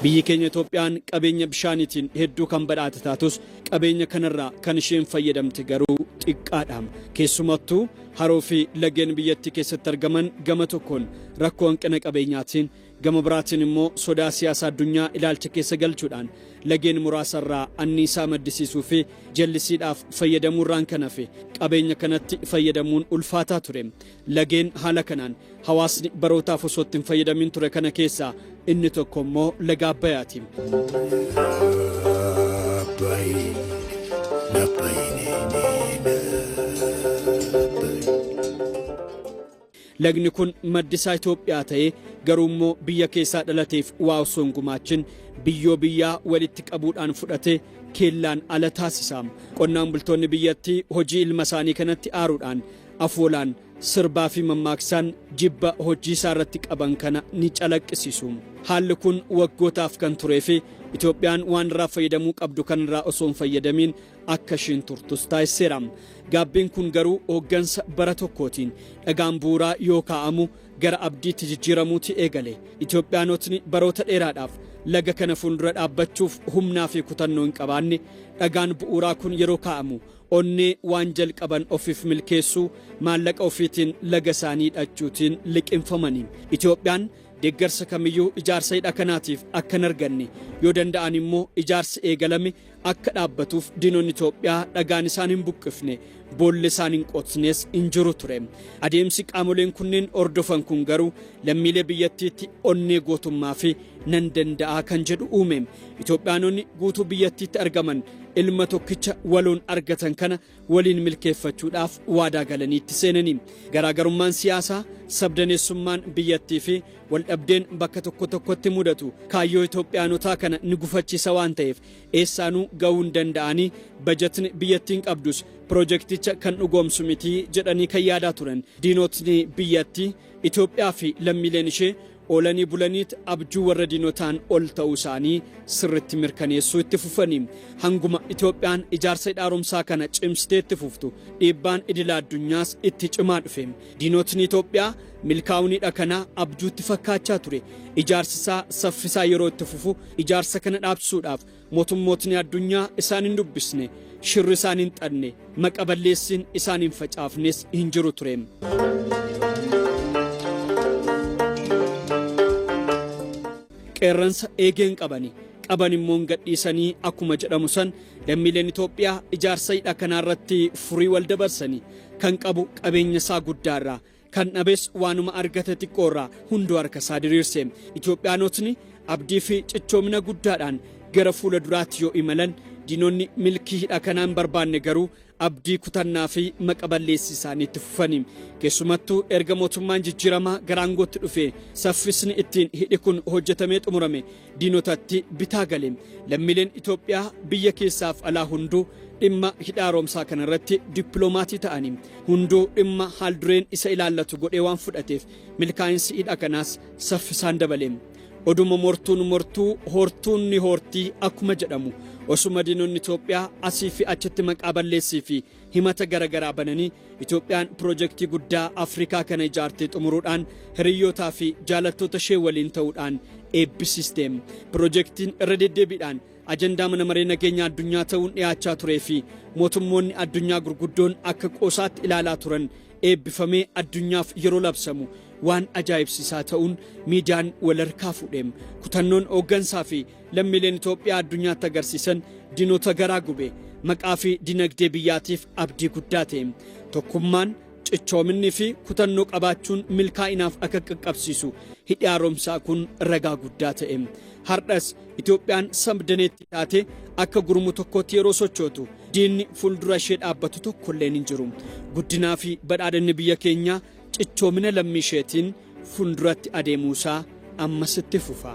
biyyi keenya Itoophiyaan qabeenya bishaaniitiin hedduu kan badhaate taatus qabeenya kanarraa kan isheen fayyadamte garuu xiqqaadha. Keessumattuu haroo fi lageen biyyattii keessatti argaman gama tokkoon rakkoo hanqina qabeenyaatiin gama biraatiin immoo sodaa siyaasaa addunyaa ilaalcha keessa galchuudhaan lageen muraasarraa anniisaa maddisiisuu fi jallisiidhaaf fayyadamuurraan kan hafe qabeenya kanatti fayyadamuun ulfaataa ture. Lageen haala kanaan hawaasni barootaaf osoo ittiin fayyadamin ture kana keessaa inni tokko immoo laga Abbayyaati. Lagni kun maddisaa Itoophiyaa ta'ee garuu immoo biyya keessaa dhalateef waa osoo hin gumaachin biyyaa walitti qabuudhaan fudhatee keellaan ala taasisa. Qonnaan bultoonni biyyattii hojii ilma isaanii kanatti aaruudhaan afoolaan sirbaa fi mammaaksaan jibba hojii isaa irratti qaban kana ni calaqqisiisu. Haalli kun waggootaaf kan turee fi Itoophiyaan waan irraa fayyadamuu qabdu kanarraa osoo hin fayyadamin akka isheen turtus taasiseera. Gaabbiin kun garuu hooggansa bara tokkootiin dhagaan bu'uuraa yoo kaa'amu gara abdiitti jijjiiramuuti eegale. Itoophiyaanotni baroota dheeraadhaaf laga kana fuuldura dhaabbachuuf humnaa fi kutannoo hin qabaanne dhagaan bu'uuraa kun yeroo kaa'amu onnee waan jalqaban ofiif milkeessuu maallaqa ofiitiin laga isaanii dhachuutiin liqinfamanii. Itoophiyaan deeggarsa kamiyyuu ijaarsa hidha kanaatiif akka hin arganne yoo danda'an immoo ijaarsi eegalame akka dhaabbatuuf diinonni Itoophiyaa dhagaan isaan hin buqqifne boolla isaan hin qotnes hin jiru ture. Adeemsi qaamoleen kunneen ordofan kun garuu lammiilee biyyattiitti onnee gootummaa fi nan danda'a kan jedhu uume. Itoophiyaanonni guutuu biyyattiitti argaman ilma tokkicha waloon argatan kana waliin milkeeffachuudhaaf waadaa galaniitti seenanii. Garaagarummaan siyaasaa, sabdaneessummaan biyyattii fi waldhabdeen bakka tokkotti mudatu kaayyoo Itoophiyaanotaa kana ni gufachiisa waan ta'eef eessaanuu ga'uu hin danda'anii bajetni biyyattiin qabdus piroojeekticha kan dhugoomsu miti jedhanii kan yaadaa turan. Diinotni biyyattii Itoophiyaa fi lammiileen ishee oolanii bulaniit abjuu warra diinotaan ol ta'uu isaanii sirriitti mirkaneessuu itti fufanii. Hanguma Itoophiyaan ijaarsa haaromsaa kana cimsitee itti fuftu dhiibbaan idila addunyaas itti cimaa dhufe. Diinotni Itoophiyaa milkaa'uunidha kana abjuutti fakkaachaa ture. Ijaarsisaa saffisaa yeroo itti fufu ijaarsa kana dhaabsuudhaaf mootummootni addunyaa isaan hin dubbisne, shirri isaan hin xanne, maqa balleessiin isaan hin facaafnes hin jiru ture. Qeerransa eegeen qaban immoo gadhiisanii akkuma jedhamu san lammiileen Itoophiyaa ijaarsa hidha kanaarratti furii wal dabarsanii kan qabu qabeenya isaa guddaarraa kan dhabes waanuma argate xiqqoorraa hunduu harka isaa diriirse. Itoophiyaanotni abdii fi cichoomina guddaadhaan gara fuula duraatti yoo imalan diinonni milkii hidha kanaan barbaanne garuu abdii kutannaa fi maqa balleessi isaaniitti fufanii. Keessumattuu erga mootummaan jijjiiramaa gara aangootti dhufe saffisni ittiin hidhi kun hojjetamee xumurame diinotatti bitaa gale. Lammiileen Itoophiyaa biyya keessaaf alaa hunduu dhimma hidha haaromsaa kanarratti dippiloomatii ta'anii hunduu dhimma haaldureen isa ilaallatu godhee waan fudhateef milkaa'insi hidha kanaas saffisaan dabale. Oduma mortuu hortuun ni hortii akkuma jedhamu osuma diinonni Itoophiyaa asii fi achitti maqaa balleessii fi himata garagaraa bananii Itoophiyaan piroojeektii guddaa Afrikaa kana ijaartee xumuruudhaan hiriyyootaa fi jaalattoota ishee waliin ta'uudhaan eebbisiiste. Piroojeektiin irra deddeebiidhaan ajandaa mana maree nageenya addunyaa ta'uun dhiyaachaa turee fi mootummoonni addunyaa gurguddoon akka qoosaatti ilaalaa turan eebbifamee addunyaaf yeroo labsamu waan ajaa'ibsiisaa ta'uun miidiyaan wal harkaa fuudheem. Kutannoon hooggansaa fi lammiileen Itoophiyaa addunyaatti agarsiisan diinota garaa gube maqaa fi dinagdee biyyaatiif abdii guddaa ta'e. Tokkummaan, cichoominni fi kutannoo qabaachuun milkaa'inaaf akka qaqqabsiisu hidhi haaromsaa kun ragaa guddaa ta'e. Hardhas Itoophiyaan sabdaneetti taate akka gurmu tokkotti yeroo sochootu diinni fuuldura ishee dhaabbatu tokkolleen hin jiru. Guddinaa fi badhaadhinni biyya keenyaa cichoomina lammii isheetiin fuulduratti adeemuusaa ammas itti fufa.